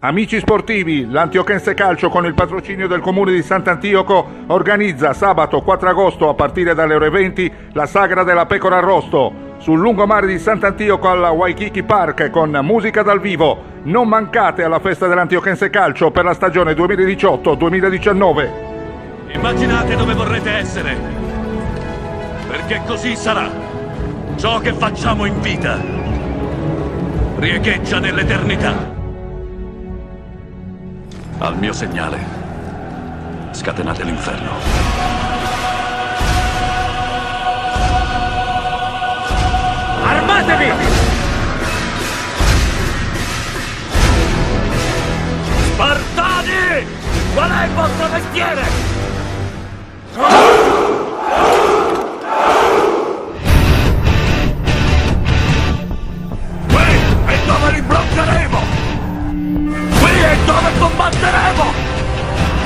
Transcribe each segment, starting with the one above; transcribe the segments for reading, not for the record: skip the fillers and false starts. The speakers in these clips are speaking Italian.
Amici sportivi, l'Antioquense Calcio con il patrocinio del Comune di Sant'Antioco organizza sabato 4 agosto a partire dalle ore 20 la Sagra della Pecora Arrosto sul lungomare di Sant'Antioco alla Waikiki Park con musica dal vivo. Non mancate alla festa dell'Antioquense Calcio per la stagione 2018-2019. Immaginate dove vorrete essere, perché così sarà. Ciò che facciamo in vita riecheggia nell'eternità. Al mio segnale, scatenate l'inferno. Armatevi! Spartani! Qual è il vostro mestiere? Qui è dove li bloccheremo! Qui è dove combatteremo!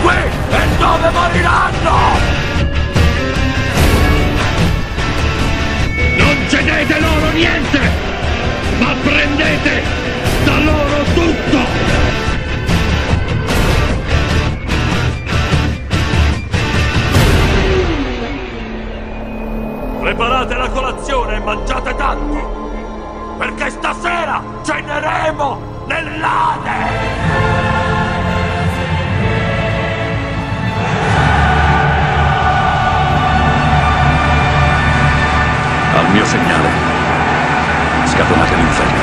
Qui è dove moriranno! Non cedete loro niente, ma prendete da loro tutto! Preparate la colazione e mangiate tanti! Perché stasera ceneremo nell'Ade! Al mio segnale, scatenate l'inferno.